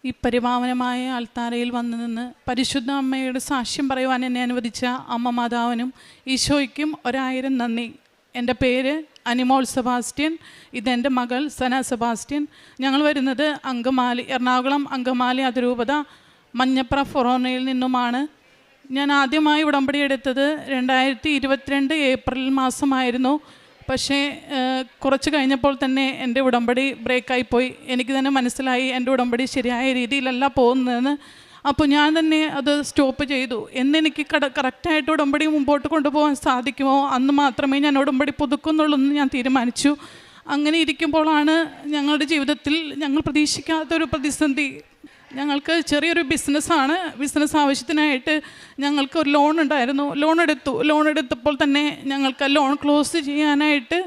ഈ പരിപാവനമായ അൾത്താരയിൽ വന്നു നിന്ന് പരിശുദ്ധ അമ്മയുടെ സാക്ഷ്യം പറയുവാൻ എന്നെ അനുവദിച്ച അമ്മ മാതാവിനും ഈശോയ്ക്കും 1000 നന്ദി. എൻ്റെ പേര് അനിമോൾ സെബാസ്റ്റ്യൻ. ഇതെൻ്റെ മകൾ സന സെബാസ്റ്റ്യൻ. ഞങ്ങൾ വരുന്നത് അങ്കമാലി, എറണാകുളം അങ്കമാലി അതിരൂപത മഞ്ഞപ്ര ഫൊറോനയിൽ നിന്നുമാണ്. ഞാൻ ആദ്യമായി ഉടമ്പടി എടുത്തത് 2022 ഏപ്രിൽ മാസമായിരുന്നു. പക്ഷേ കുറച്ച് കഴിഞ്ഞപ്പോൾ തന്നെ എൻ്റെ ഉടമ്പടി ബ്രേക്കായിപ്പോയി. എനിക്ക് തന്നെ മനസ്സിലായി എൻ്റെ ഉടമ്പടി ശരിയായ രീതിയിലല്ല പോകുന്നതെന്ന്. അപ്പോൾ ഞാൻ തന്നെ അത് സ്റ്റോപ്പ് ചെയ്തു. എന്നെനിക്ക് കറക്റ്റായിട്ട് ഉടമ്പടി മുമ്പോട്ട് കൊണ്ടുപോകാൻ സാധിക്കുമോ അന്ന് മാത്രമേ ഞാൻ ഉടമ്പടി പുതുക്കുന്നുള്ളൂ എന്ന് ഞാൻ തീരുമാനിച്ചു. അങ്ങനെ ഇരിക്കുമ്പോഴാണ് ഞങ്ങളുടെ ജീവിതത്തിൽ ഞങ്ങൾ പ്രതീക്ഷിക്കാത്തൊരു പ്രതിസന്ധി. ഞങ്ങൾക്ക് ചെറിയൊരു ബിസിനസ്സാണ്. ബിസിനസ് ആവശ്യത്തിനായിട്ട് ഞങ്ങൾക്ക് ഒരു ലോൺ ഉണ്ടായിരുന്നു. ലോൺ എടുത്തപ്പോൾ തന്നെ ഞങ്ങൾക്ക് ലോൺ ക്ലോസ് ചെയ്യാനായിട്ട്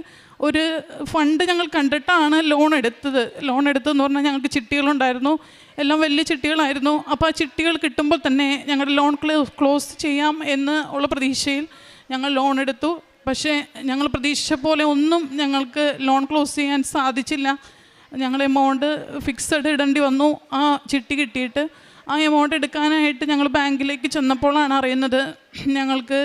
ഒരു ഫണ്ട് ഞങ്ങൾ കണ്ടിട്ടാണ് ലോൺ എടുത്തതെന്ന് പറഞ്ഞാൽ ഞങ്ങൾക്ക് ചിട്ടികളുണ്ടായിരുന്നു. എല്ലാം വലിയ ചിട്ടികളായിരുന്നു. അപ്പോൾ ആ ചിട്ടികൾ കിട്ടുമ്പോൾ തന്നെ ഞങ്ങളുടെ ലോൺ ക്ലോസ് ചെയ്യാം എന്ന് ഉള്ള പ്രതീക്ഷയിൽ ഞങ്ങൾ ലോൺ എടുത്തു. പക്ഷേ ഞങ്ങൾ പ്രതീക്ഷിച്ച പോലെ ഒന്നും ഞങ്ങൾക്ക് ലോൺ ക്ലോസ് ചെയ്യാൻ സാധിച്ചില്ല. ഞങ്ങൾ എമൗണ്ട് ഫിക്സഡ് ഇടേണ്ടി വന്നു. ആ ചിട്ടി കിട്ടിയിട്ട് ആ എമൗണ്ട് എടുക്കാനായിട്ട് ഞങ്ങൾ ബാങ്കിലേക്ക് ചെന്നപ്പോഴാണ് അറിയുന്നത് ഞങ്ങൾക്ക്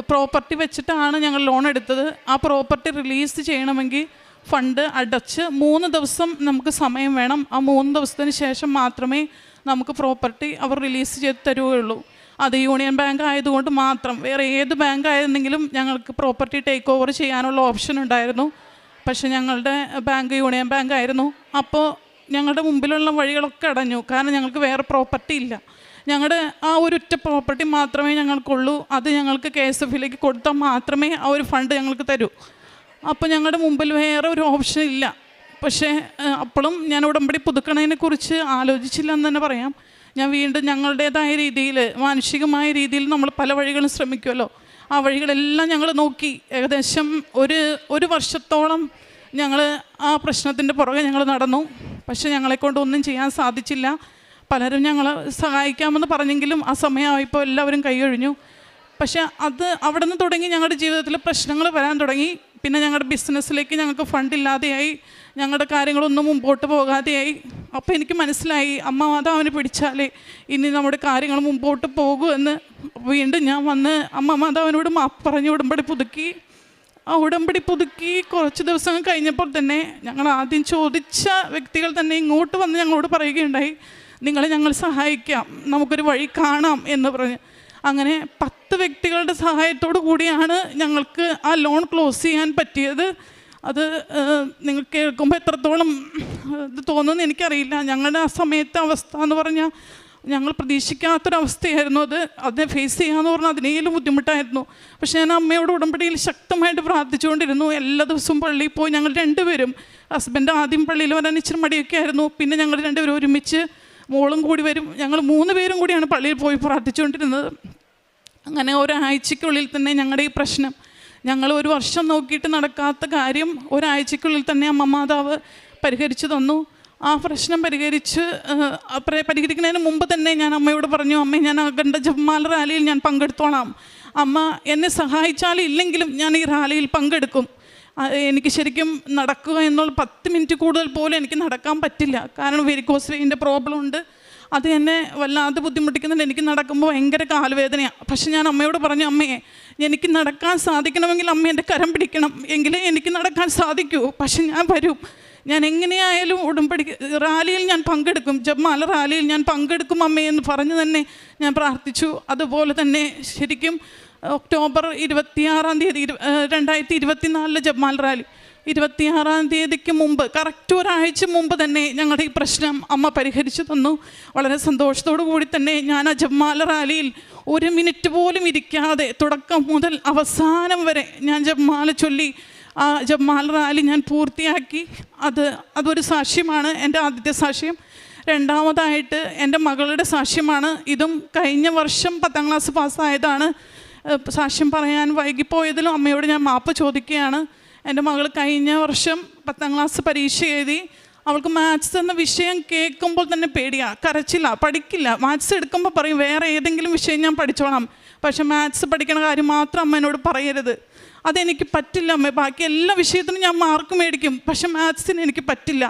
പ്രോപ്പർട്ടി വെച്ചിട്ടാണ് ഞങ്ങൾ ലോൺ എടുത്തത്. ആ പ്രോപ്പർട്ടി റിലീസ് ചെയ്യണമെങ്കിൽ ഫണ്ട് അടച്ച് 3 ദിവസം നമുക്ക് സമയം വേണം. ആ 3 ദിവസത്തിന് ശേഷം മാത്രമേ നമുക്ക് പ്രോപ്പർട്ടി അവർ റിലീസ് ചെയ്ത് തരുകയുള്ളൂ. അത് യൂണിയൻ ബാങ്ക് ആയതുകൊണ്ട് മാത്രം. വേറെ ഏത് ബാങ്ക് ആയിരുന്നെങ്കിലും ഞങ്ങൾക്ക് പ്രോപ്പർട്ടി ടേക്ക് ഓവർ ചെയ്യാനുള്ള ഓപ്ഷൻ ഉണ്ടായിരുന്നു. പക്ഷെ ഞങ്ങളുടെ ബാങ്ക് യൂണിയൻ ബാങ്ക് ആയിരുന്നു. അപ്പോൾ ഞങ്ങളുടെ മുമ്പിലുള്ള വഴികളൊക്കെ അടഞ്ഞു. കാരണം ഞങ്ങൾക്ക് വേറെ പ്രോപ്പർട്ടി ഇല്ല. ഞങ്ങളുടെ ആ ഒരൊറ്റ പ്രോപ്പർട്ടി മാത്രമേ ഞങ്ങൾക്കുള്ളൂ. അത് ഞങ്ങൾക്ക് KSF-ലേക്ക് കൊടുത്താൽ മാത്രമേ ആ ഒരു ഫണ്ട് ഞങ്ങൾക്ക് തരൂ. അപ്പോൾ ഞങ്ങളുടെ മുമ്പിൽ വേറെ ഒരു ഓപ്ഷൻ ഇല്ല. പക്ഷേ അപ്പോഴും ഞാൻ ഉടമ്പടി പുതുക്കണതിനെക്കുറിച്ച് ആലോചിച്ചില്ല എന്ന് തന്നെ പറയാം. ഞാൻ വീണ്ടും ഞങ്ങളുടേതായ രീതിയിൽ, മാനുഷികമായ രീതിയിൽ നമ്മൾ പല വഴികളും ശ്രമിക്കുമല്ലോ. ആ വഴികളെല്ലാം ഞങ്ങൾ നോക്കി. ഏകദേശം ഒരു വർഷത്തോളം ഞങ്ങൾ ആ പ്രശ്നത്തിൻ്റെ പുറകെ ഞങ്ങൾ നടന്നു. പക്ഷെ ഞങ്ങളെക്കൊണ്ട് ഒന്നും ചെയ്യാൻ സാധിച്ചില്ല. പലരും ഞങ്ങളെ സഹായിക്കാമെന്ന് പറഞ്ഞെങ്കിലും ആ സമയമായപ്പോൾ എല്ലാവരും കൈയൊഴിഞ്ഞു. പക്ഷെ അവിടെ നിന്ന് തുടങ്ങി ഞങ്ങളുടെ ജീവിതത്തിൽ പ്രശ്നങ്ങൾ വരാൻ തുടങ്ങി. പിന്നെ ഞങ്ങളുടെ ബിസിനസ്സിലേക്ക് ഞങ്ങൾക്ക് ഫണ്ടില്ലാതെയായി. ഞങ്ങളുടെ കാര്യങ്ങളൊന്നും മുമ്പോട്ട് പോകാതെയായി. അപ്പോൾ എനിക്ക് മനസ്സിലായി അമ്മ മാതാവിനെ പിടിച്ചാലേ ഇനി നമ്മുടെ കാര്യങ്ങൾ മുമ്പോട്ട് പോകുമെന്ന്. വീണ്ടും ഞാൻ വന്ന് അമ്മ മാതാവിനോട് മാപ്പ് പറഞ്ഞ് ഉടമ്പടി പുതുക്കി. ആ ഉടമ്പടി പുതുക്കി കുറച്ച് ദിവസങ്ങൾ കഴിഞ്ഞപ്പോൾ തന്നെ ഞങ്ങൾ ആദ്യം ചോദിച്ച വ്യക്തികൾ തന്നെ ഇങ്ങോട്ട് വന്ന് ഞങ്ങളോട് പറയുകയുണ്ടായി, നിങ്ങളെ ഞങ്ങൾ സഹായിക്കാം, നമുക്കൊരു വഴി കാണാം എന്ന് പറഞ്ഞ്. അങ്ങനെ 10 വ്യക്തികളുടെ സഹായത്തോടു കൂടിയാണ് ഞങ്ങൾക്ക് ആ ലോൺ ക്ലോസ് ചെയ്യാൻ പറ്റിയത്. അത് നിങ്ങൾ കേൾക്കുമ്പോൾ എത്രത്തോളം ഇത് തോന്നുമെന്ന് എനിക്കറിയില്ല. ഞങ്ങളുടെ ആ സമയത്തെ അവസ്ഥ എന്ന് പറഞ്ഞാൽ ഞങ്ങൾ പ്രതീക്ഷിക്കാത്തൊരവസ്ഥയായിരുന്നു. അതിനെ ഫേസ് ചെയ്യാമെന്ന് പറഞ്ഞാൽ അതിനേലും ബുദ്ധിമുട്ടായിരുന്നു. പക്ഷേ ഞാൻ അമ്മയോട് ഉടമ്പടിയിൽ ശക്തമായിട്ട് പ്രാർത്ഥിച്ചുകൊണ്ടിരുന്നു. എല്ലാ ദിവസവും പള്ളിയിൽ പോയി ഞങ്ങൾ 2 പേരും, ഹസ്ബൻഡ് ആദ്യം പള്ളിയിൽ വരാൻ ഇച്ചിരി മടിയൊക്കെ ആയിരുന്നു. പിന്നെ ഞങ്ങൾ 2 പേരും ഒരുമിച്ച്, മോളും കൂടി വരും. ഞങ്ങൾ 3 പേരും കൂടിയാണ് പള്ളിയിൽ പോയി പ്രാർത്ഥിച്ചുകൊണ്ടിരുന്നത്. അങ്ങനെ ഒരാഴ്ചയ്ക്കുള്ളിൽ തന്നെ ഞങ്ങളുടെ ഈ പ്രശ്നം, ഞങ്ങൾ 1 വർഷം നോക്കിയിട്ട് നടക്കാത്ത കാര്യം ഒരാഴ്ചയ്ക്കുള്ളിൽ തന്നെ അമ്മ മാതാവ് പരിഹരിച്ചു തന്നു. ആ പ്രശ്നം പരിഹരിക്കുന്നതിന് മുമ്പ് തന്നെ ഞാൻ അമ്മയോട് പറഞ്ഞു, അമ്മ ഞാൻ അഖണ്ഡ ജപമാല റാലിയിൽ ഞാൻ പങ്കെടുത്തോളാം. അമ്മ എന്നെ സഹായിച്ചാലും ഇല്ലെങ്കിലും ഞാൻ ഈ റാലിയിൽ പങ്കെടുക്കും. എനിക്ക് ശരിക്കും നടക്കുക എന്നുള്ള 10 മിനിറ്റ് കൂടുതൽ പോലും എനിക്ക് നടക്കാൻ പറ്റില്ല. കാരണം വെരിക്കോസ് വെയിൻ്റെ പ്രോബ്ലം ഉണ്ട്. അത് എന്നെ വല്ലാതെ ബുദ്ധിമുട്ടിക്കുന്നുണ്ട്. എനിക്ക് നടക്കുമ്പോൾ ഭയങ്കര കാലുവേദനയാണ്. പക്ഷെ ഞാൻ അമ്മയോട് പറഞ്ഞു, അമ്മയെ എനിക്ക് നടക്കാൻ സാധിക്കണമെങ്കിൽ അമ്മ എൻ്റെ കരം പിടിക്കണം, എങ്കിലേ എനിക്ക് നടക്കാൻ സാധിക്കൂ. പക്ഷെ ഞാൻ വരും, ഞാൻ എങ്ങനെയായാലും ഉടമ്പടി റാലിയിൽ ഞാൻ പങ്കെടുക്കും, ജപമാല റാലിയിൽ ഞാൻ പങ്കെടുക്കും അമ്മയെന്ന് പറഞ്ഞ് തന്നെ ഞാൻ പ്രാർത്ഥിച്ചു. അതുപോലെ തന്നെ ശരിക്കും ഒക്ടോബർ 26-ാം തീയതി 2024 ജപമാല റാലി 26-ാം തീയതിക്ക് മുമ്പ്, കറക്റ്റ് ഒരാഴ്ച മുമ്പ് തന്നെ ഞങ്ങളുടെ ഈ പ്രശ്നം അമ്മ പരിഹരിച്ചു തന്നു. വളരെ സന്തോഷത്തോടു കൂടി തന്നെ ഞാൻ ആ ജപമാല റാലിയിൽ 1 മിനിറ്റ് പോലും ഇരിക്കാതെ തുടക്കം മുതൽ അവസാനം വരെ ഞാൻ ജപമാല ചൊല്ലി ആ ജപമാല റാലി ഞാൻ പൂർത്തിയാക്കി. അതൊരു സാക്ഷ്യമാണ്, എൻ്റെ ആദ്യത്തെ സാക്ഷ്യം. രണ്ടാമതായിട്ട് എൻ്റെ മകളുടെ സാക്ഷ്യമാണ്. ഇതും കഴിഞ്ഞ വർഷം 10ാം ക്ലാസ് പാസ്സായതാണ്. സാക്ഷ്യം പറയാൻ വൈകിപ്പോയതിലും അമ്മയോട് ഞാൻ മാപ്പ് ചോദിക്കുകയാണ്. എൻ്റെ മകൾ കഴിഞ്ഞ വർഷം 10ാം ക്ലാസ് പരീക്ഷ എഴുതി. അവൾക്ക് മാത്സ് എന്ന വിഷയം കേൾക്കുമ്പോൾ തന്നെ പേടിയാണ്, കരച്ചില്ല, പഠിക്കില്ല. മാത്സ് എടുക്കുമ്പോൾ പറയും വേറെ ഏതെങ്കിലും വിഷയം ഞാൻ പഠിച്ചോളാം, പക്ഷെ മാത്സ് പഠിക്കണ കാര്യം മാത്രം അമ്മ എന്നോട് പറയരുത്. അതെനിക്ക് പറ്റില്ല അമ്മ, ബാക്കി എല്ലാ വിഷയത്തിനും ഞാൻ മാർക്ക് മേടിക്കും, പക്ഷെ മാത്സിന് എനിക്ക് പറ്റില്ല.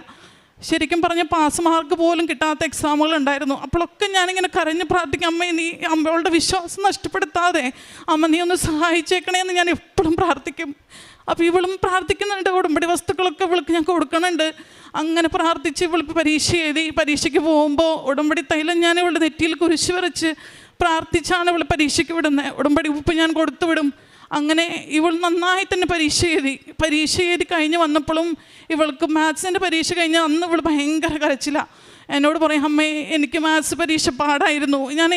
ശരിക്കും പറഞ്ഞ പാസ് മാർക്ക് പോലും കിട്ടാത്ത എക്സാമുകൾ ഉണ്ടായിരുന്നു. അപ്പോഴൊക്കെ ഞാനിങ്ങനെ കരഞ്ഞ് പ്രാർത്ഥിക്കും, അമ്മ നീ അമ്മയുടെ വിശ്വാസം നഷ്ടപ്പെടുത്താതെ അമ്മ നീ ഒന്ന് സഹായിച്ചേക്കണേ എന്ന് ഞാൻ എപ്പോഴും പ്രാർത്ഥിക്കും. അപ്പോൾ ഇവളും പ്രാർത്ഥിക്കുന്നുണ്ട്, ഉടമ്പടി വസ്തുക്കളൊക്കെ ഇവൾക്ക് ഞാൻ കൊടുക്കണുണ്ട്. അങ്ങനെ പ്രാർത്ഥിച്ച് ഇവൾക്ക് പരീക്ഷ എഴുതി. പരീക്ഷയ്ക്ക് പോകുമ്പോൾ ഉടമ്പടി തൈലം ഞാൻ ഇവളുടെ നെറ്റിയിൽ കുരിശ് വരച്ച് പ്രാർത്ഥിച്ചാണ് ഇവൾ പരീക്ഷയ്ക്ക് വിടുന്നത്. ഉടമ്പടി ഉപ്പ് ഞാൻ കൊടുത്തു വിടും. അങ്ങനെ ഇവൾ നന്നായി തന്നെ പരീക്ഷ എഴുതി കഴിഞ്ഞ് വന്നപ്പോഴും ഇവൾക്ക് മാത്സിൻ്റെ പരീക്ഷ കഴിഞ്ഞ് അന്ന് ഇവൾ ഭയങ്കര കരച്ചിലാണ്. എന്നോട് പറയും, അമ്മേ എനിക്ക് മാത്സ് പരീക്ഷ പാടായിരുന്നു, ഞാൻ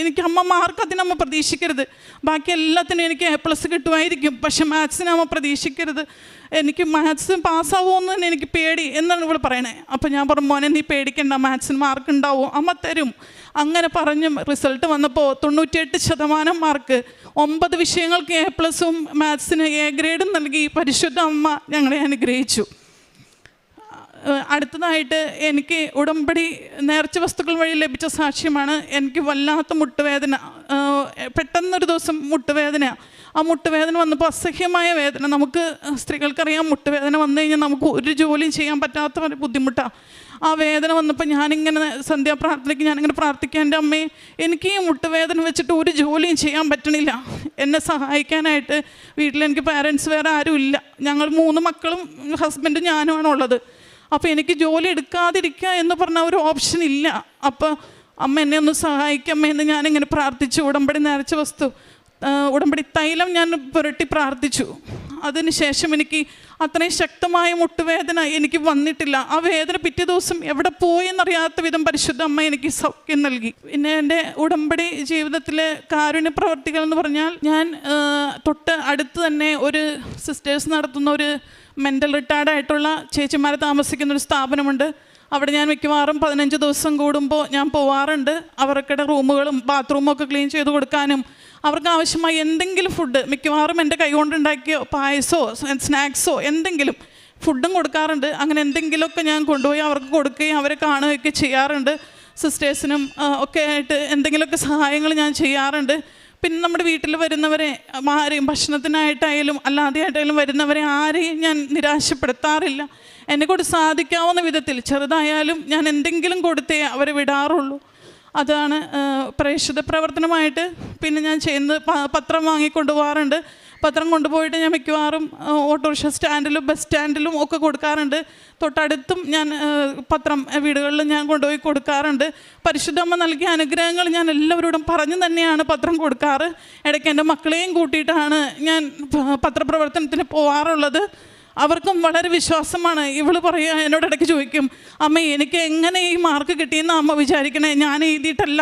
എനിക്ക് അമ്മ മാർക്ക് അതിനമ്മ പ്രതീക്ഷിക്കരുത്, ബാക്കി എല്ലാത്തിനും എനിക്ക് A+ കിട്ടുമായിരിക്കും, പക്ഷെ മാത്സിന് അമ്മ പ്രതീക്ഷിക്കരുത്, എനിക്ക് മാത്സ് പാസ്സാവുമെന്ന് തന്നെ എനിക്ക് പേടി എന്നാണ് ഇവൾ പറയണേ. അപ്പോൾ ഞാൻ പറഞ്ഞു, മോനെ നീ പേടിക്കണ്ട, മാത്സിന് മാർക്ക് ഉണ്ടാവും, അമ്മ തരും. അങ്ങനെ പറഞ്ഞ് റിസൾട്ട് വന്നപ്പോൾ 98% മാർക്ക്, 9 വിഷയങ്ങൾക്ക് A+ഉം മാത്സിന് A ഗ്രേഡും നൽകി പരിശുദ്ധ അമ്മ ഞങ്ങളെ അനുഗ്രഹിച്ചു. അടുത്തതായിട്ട് എനിക്ക് ഉടമ്പടി നേർച്ച വസ്തുക്കൾ വഴി ലഭിച്ച സാക്ഷ്യമാണ്. എനിക്ക് വല്ലാത്ത മുട്ടുവേദന, പെട്ടെന്നൊരു ദിവസം മുട്ടുവേദന. ആ മുട്ടുവേദന വന്നപ്പോൾ അസഹ്യമായ വേദന. നമുക്ക് സ്ത്രീകൾക്കറിയാം, മുട്ടുവേദന വന്നു കഴിഞ്ഞാൽ നമുക്ക് ഒരു ജോലിയും ചെയ്യാൻ പറ്റാത്ത ഒരു ബുദ്ധിമുട്ടാണ്. ആ വേദന വന്നപ്പോൾ ഞാനിങ്ങനെ സന്ധ്യാപ്രാർത്ഥനയ്ക്ക് ഞാനിങ്ങനെ പ്രാർത്ഥിക്കാൻ, എൻ്റെ അമ്മേ എനിക്ക് ഈ മുട്ടുവേദന വെച്ചിട്ട് ഒരു ജോലിയും ചെയ്യാൻ പറ്റണില്ല, എന്നെ സഹായിക്കാനായിട്ട് വീട്ടിലെനിക്ക് പാരൻസ് വേറെ ആരും ഇല്ല, ഞങ്ങൾ 3 മക്കളും ഹസ്ബൻഡും ഞാനുമാണ് ഉള്ളത്. അപ്പോൾ എനിക്ക് ജോലി എടുക്കാതിരിക്കുക എന്ന് പറഞ്ഞ ഒരു ഓപ്ഷൻ ഇല്ല. അപ്പോൾ അമ്മ എന്നെ ഒന്ന് സഹായിക്കമ്മേ എന്ന് ഞാനിങ്ങനെ പ്രാർത്ഥിച്ചു. ഉടമ്പടി നേർച്ച വസ്തു, ഉടമ്പടി തൈലം ഞാൻ പുരട്ടി പ്രാർത്ഥിച്ചു. അതിന് ശേഷം എനിക്ക് അത്രയും ശക്തമായ മുട്ടുവേദന എനിക്ക് വന്നിട്ടില്ല. ആ വേദന പിറ്റേ ദിവസം എവിടെ പോയെന്നറിയാത്ത വിധം പരിശുദ്ധ അമ്മ എനിക്ക് സൗഖ്യം നൽകി. പിന്നെ എൻ്റെ ഉടമ്പടി ജീവിതത്തിലെ കാരുണ്യ പ്രവർത്തികൾ എന്ന് പറഞ്ഞാൽ, ഞാൻ തൊട്ട് അടുത്ത് തന്നെ ഒരു സിസ്റ്റേഴ്സ് നടത്തുന്ന ഒരു മെൻ്റൽ റിട്ടയർഡായിട്ടുള്ള ചേച്ചിമാരെ താമസിക്കുന്നൊരു സ്ഥാപനമുണ്ട്. അവിടെ ഞാൻ മിക്കവാറും 15 ദിവസം കൂടുമ്പോൾ ഞാൻ പോവാറുണ്ട്. അവർക്കിടെ റൂമുകളും ബാത്റൂമും ഒക്കെ ക്ലീൻ ചെയ്ത് കൊടുക്കാനും അവർക്ക് ആവശ്യമായ എന്തെങ്കിലും ഫുഡ്, മിക്കവാറും എൻ്റെ കൈകൊണ്ടുണ്ടാക്കിയോ പായസമോ സ്നാക്സോ എന്തെങ്കിലും ഫുഡും കൊടുക്കാറുണ്ട്. അങ്ങനെ എന്തെങ്കിലുമൊക്കെ ഞാൻ കൊണ്ടുപോയി അവർക്ക് കൊടുക്കുകയും അവരെ കാണുകയൊക്കെ ചെയ്യാറുണ്ട്. സിസ്റ്റേഴ്സിനും ഒക്കെ ആയിട്ട് എന്തെങ്കിലുമൊക്കെ സഹായങ്ങൾ ഞാൻ ചെയ്യാറുണ്ട്. പിന്നെ നമ്മുടെ വീട്ടിൽ വരുന്നവരെ ആരെയും ഭക്ഷണത്തിനായിട്ടായാലും അല്ലാതെയായിട്ടായാലും വരുന്നവരെ ആരെയും ഞാൻ നിരാശപ്പെടുത്താറില്ല. എന്നെക്കൊണ്ട് സാധിക്കാവുന്ന വിധത്തിൽ ചെറുതായാലും ഞാൻ എന്തെങ്കിലും കൊടുത്തേ അവരെ വിടാറുള്ളൂ. അതാണ് പ്രേക്ഷിത പ്രവർത്തനമായിട്ട്. പിന്നെ ഞാൻ ചെയ്യുന്നത് പത്രം വാങ്ങിക്കൊണ്ട് പോകാറുണ്ട്. പത്രം കൊണ്ടുപോയിട്ട് ഞാൻ മിക്കവാറും ഓട്ടോറിക്ഷ സ്റ്റാൻഡിലും ബസ് സ്റ്റാൻഡിലും ഒക്കെ കൊടുക്കാറുണ്ട്. തൊട്ടടുത്തും ഞാൻ പത്രം വീടുകളിൽ ഞാൻ കൊണ്ടുപോയി കൊടുക്കാറുണ്ട്. പരിശുദ്ധമ്മ നൽകിയ അനുഗ്രഹങ്ങൾ ഞാൻ എല്ലാവരോടും പറഞ്ഞു തന്നെയാണ് പത്രം കൊടുക്കാറ്. ഇടയ്ക്ക് എൻ്റെ മക്കളെയും കൂട്ടിയിട്ടാണ് ഞാൻ പത്രപ്രവർത്തനത്തിന് പോകാറുള്ളത്. അവർക്കും വളരെ വിശ്വാസമാണ്. ഇവൾ പറയുക, എന്നോട് ഇടയ്ക്ക് ചോദിക്കും, അമ്മ എനിക്ക് എങ്ങനെ ഈ മാർക്ക് കിട്ടിയെന്ന് അമ്മ വിചാരിക്കണേ, ഞാൻ എഴുതിയിട്ടല്ല,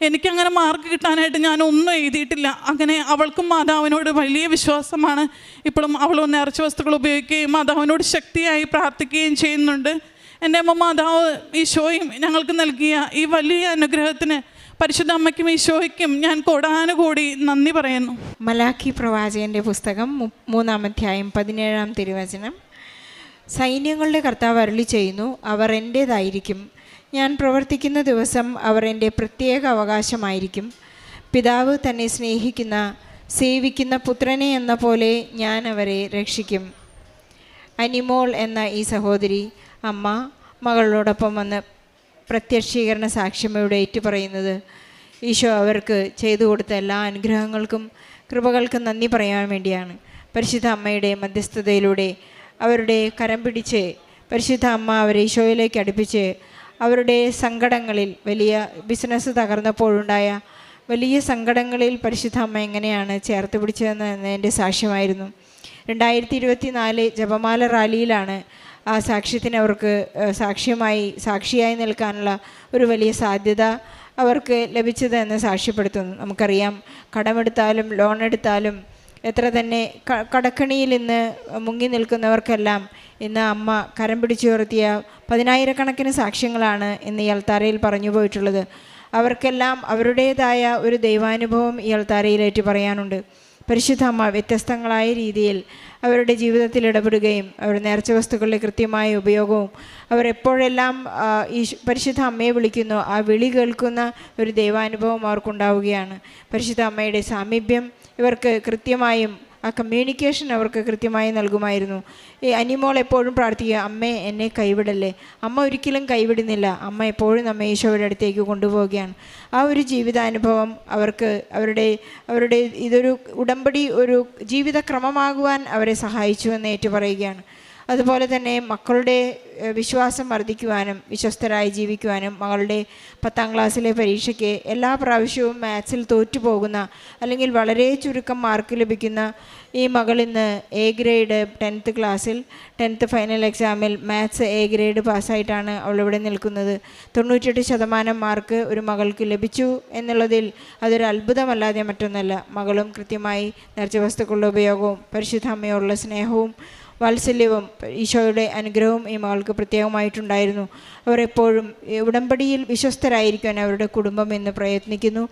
എനിക്കങ്ങനെ മാർക്ക് കിട്ടാനായിട്ട് ഞാനൊന്നും എഴുതിയിട്ടില്ല. അങ്ങനെ അവൾക്കും മാതാവിനോട് വലിയ വിശ്വാസമാണ്. ഇപ്പോഴും അവൾ നേർച്ച വസ്തുക്കൾ ഉപയോഗിക്കുകയും മാതാവിനോട് ശക്തിയായി പ്രാർത്ഥിക്കുകയും ചെയ്യുന്നുണ്ട്. എൻ്റെ അമ്മ മാതാവ് ഈശോയും ഞങ്ങൾക്ക് നൽകിയ ഈ വലിയ അനുഗ്രഹത്തിന് പരിശുദ്ധ അമ്മയ്ക്കും ഈശോയ്ക്കും ഞാൻ കോടാനുകൂടി നന്ദി പറയുന്നു. മലാക്കി പ്രവാചകൻ്റെ പുസ്തകം 3-ാം അധ്യായം 17-ാം തിരുവചനം. സൈന്യങ്ങളുടെ കർത്താവ് അരുളി ചെയ്യുന്നു, അവർ എൻ്റേതായിരിക്കും, ഞാൻ പ്രവർത്തിക്കുന്ന ദിവസം അവർ എൻ്റെ പ്രത്യേക അവകാശമായിരിക്കും. പിതാവ് തന്നെ സ്നേഹിക്കുന്ന സേവിക്കുന്ന പുത്രനെ എന്ന പോലെ ഞാൻ അവരെ രക്ഷിക്കും. അനിമോൾ എന്ന ഈ സഹോദരി അമ്മ മകളോടൊപ്പം വന്ന് പ്രത്യക്ഷീകരണ സാക്ഷ്യമ്മയുടെ ഏറ്റുപറയുന്നത്, ഈശോ അവർക്ക് ചെയ്തു കൊടുത്ത എല്ലാ അനുഗ്രഹങ്ങൾക്കും കൃപകൾക്കും നന്ദി പറയാൻ വേണ്ടിയാണ്. പരിശുദ്ധ അമ്മയുടെ മധ്യസ്ഥതയിലൂടെ അവരുടെ കരം പിടിച്ച് പരിശുദ്ധ അമ്മ അവരെ ഈശോയിലേക്ക് അടുപ്പിച്ച് അവരുടെ സങ്കടങ്ങളിൽ, വലിയ ബിസിനസ് തകർന്നപ്പോഴുണ്ടായ വലിയ സങ്കടങ്ങളിൽ പരിശുദ്ധ അമ്മ എങ്ങനെയാണ് ചേർത്ത് പിടിച്ചതെന്നതിൻ്റെ സാക്ഷ്യമായിരുന്നു. 2024 ജപമാല റാലിയിലാണ് ആ സാക്ഷ്യത്തിന് അവർക്ക് സാക്ഷിയായി നിൽക്കാനുള്ള ഒരു വലിയ സാധ്യത അവർക്ക് ലഭിച്ചത് എന്ന് സാക്ഷ്യപ്പെടുത്തുന്നു. നമുക്കറിയാം, കടമെടുത്താലും ലോൺ എടുത്താലും എത്ര തന്നെ കടക്കണിയിൽ ഇന്ന് മുങ്ങി നിൽക്കുന്നവർക്കെല്ലാം ഇന്ന് അമ്മ കരം പിടിച്ചുയർത്തിയ 10,000-കണക്കിന് സാക്ഷ്യങ്ങളാണ് ഇന്ന് ഈ അൾത്താരയിൽ പറഞ്ഞു പോയിട്ടുള്ളത്. അവർക്കെല്ലാം അവരുടേതായ ഒരു ദൈവാനുഭവം ഈ അൾത്താരയിലേറ്റ് പറയാനുണ്ട്. പരിശുദ്ധ അമ്മ വ്യത്യസ്തങ്ങളായ രീതിയിൽ അവരുടെ ജീവിതത്തിൽ ഇടപെടുകയും അവരുടെ നേർച്ച വസ്തുക്കളുടെ കൃത്യമായ ഉപയോഗവും അവരെപ്പോഴെല്ലാം ഈ പരിശുദ്ധ അമ്മയെ വിളിക്കുന്നു ആ വിളി കേൾക്കുന്ന ഒരു ദൈവാനുഭവം അവർക്കുണ്ടാവുകയാണ്. പരിശുദ്ധ അമ്മയുടെ സാമീപ്യം ഇവർക്ക് കൃത്യമായും ആ കമ്മ്യൂണിക്കേഷൻ അവർക്ക് കൃത്യമായി നൽകുമായിരുന്നു. ഈ അനിമോൾ എപ്പോഴും പ്രാർത്ഥിക്കുക, അമ്മേ എന്നെ കൈവിടല്ലേ. അമ്മ ഒരിക്കലും കൈവിടുന്നില്ല. അമ്മ എപ്പോഴും നമ്മെ ഈശോയുടെ അടുത്തേക്ക് കൊണ്ടുപോവുകയാണ്. ആ ഒരു ജീവിതാനുഭവം അവർക്ക് അവരുടെ ഇതൊരു ഉടമ്പടി ഒരു ജീവിതക്രമമാകുവാൻ അവരെ സഹായിച്ചു എന്ന് ഏറ്റുപറയുകയാണ്. അതുപോലെ തന്നെ മക്കളുടെ വിശ്വാസം വർദ്ധിക്കുവാനും വിശ്വസ്തരായി ജീവിക്കുവാനും മകളുടെ 10ാം ക്ലാസ്സിലെ പരീക്ഷയ്ക്ക് എല്ലാ പ്രാവശ്യവും മാത്സിൽ തോറ്റുപോകുന്ന അല്ലെങ്കിൽ വളരെ ചുരുക്കം മാർക്ക് ലഭിക്കുന്ന ഈ മകൾ ഇന്ന് എ ഗ്രേഡ് 10th ക്ലാസ്സിൽ 10th ഫൈനൽ എക്സാമിൽ മാത്സ് എ ഗ്രേഡ് പാസ്സായിട്ടാണ് അവളിവിടെ നിൽക്കുന്നത്. 98% മാർക്ക് ഒരു മകൾക്ക് ലഭിച്ചു എന്നുള്ളതിൽ അതൊരു അത്ഭുതമല്ലാതെ മറ്റൊന്നല്ല. മകളും കൃത്യമായി നേർച്ച വസ്തുക്കളുടെ ഉപയോഗവും പരിശുദ്ധ അമ്മയോടുള്ള സ്നേഹവും വാത്സല്യവും ഈശോയുടെ അനുഗ്രഹവും ഈ മകൾക്ക് പ്രത്യേകമായിട്ടുണ്ടായിരുന്നു. അവർ എപ്പോഴും ഉടമ്പടിയിൽ വിശ്വസ്തരായിരിക്കാൻ അവരുടെ കുടുംബം എന്ന് പ്രയത്നിക്കുന്നു.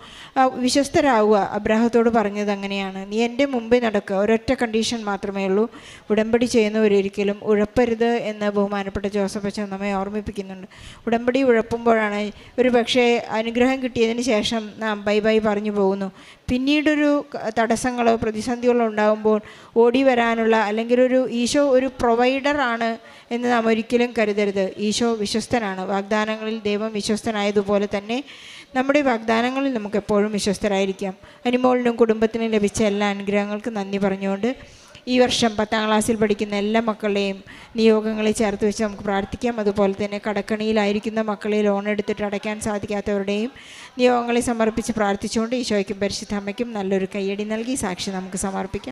വിശ്വസ്തരാകുക, അബ്രാഹത്തോട് പറഞ്ഞത് അങ്ങനെയാണ്, നീ എൻ്റെ മുമ്പേ നടക്കുക, ഒരൊറ്റ കണ്ടീഷൻ മാത്രമേ ഉള്ളൂ, ഉടമ്പടി ചെയ്യുന്നവരൊരിക്കലും ഉഴപ്പരുത് എന്ന് ബഹുമാനപ്പെട്ട ജോസഫ് അച്ഛൻ നമ്മെ ഓർമ്മിപ്പിക്കുന്നുണ്ട്. ഉടമ്പടി ഉഴപ്പുമ്പോഴാണ് ഒരു പക്ഷേ അനുഗ്രഹം കിട്ടിയതിന് ശേഷം നാം ബൈ ബൈ പറഞ്ഞു പോകുന്നു. പിന്നീടൊരു തടസ്സങ്ങളോ പ്രതിസന്ധികളോ ഉണ്ടാകുമ്പോൾ ഓടി വരാനുള്ള അല്ലെങ്കിൽ ഈശോ ഒരു പ്രൊവൈഡറാണ് എന്ന് നാം ഒരിക്കലും കരുതരുത്. ഈശോ വിശ്വസ്തനാണ്. വാഗ്ദാനങ്ങളിൽ ദൈവം വിശ്വസ്തനായതുപോലെ തന്നെ നമ്മുടെ വാഗ്ദാനങ്ങളിൽ നമുക്ക് എപ്പോഴും വിശ്വസ്തരായിരിക്കാം. അനിമോളിനും കുടുംബത്തിനും ലഭിച്ച എല്ലാ അനുഗ്രഹങ്ങൾക്കും നന്ദി പറഞ്ഞുകൊണ്ട് ഈ വർഷം 10ാം ക്ലാസ്സിൽ പഠിക്കുന്ന എല്ലാ മക്കളെയും നിയോഗങ്ങളെ ചേർത്ത് വെച്ച് നമുക്ക് പ്രാർത്ഥിക്കാം. അതുപോലെ തന്നെ കടക്കണിയിലായിരിക്കുന്ന മക്കളെ ലോൺ എടുത്തിട്ട് അടയ്ക്കാൻ സാധിക്കാത്തവരുടെയും നിയോഗങ്ങളെ സമർപ്പിച്ച് പ്രാർത്ഥിച്ചുകൊണ്ട് ഈശോയ്ക്കും പരിശുദ്ധ അമ്മയ്ക്കും നല്ലൊരു കയ്യടി നൽകി സാക്ഷി നമുക്ക് സമർപ്പിക്കാം.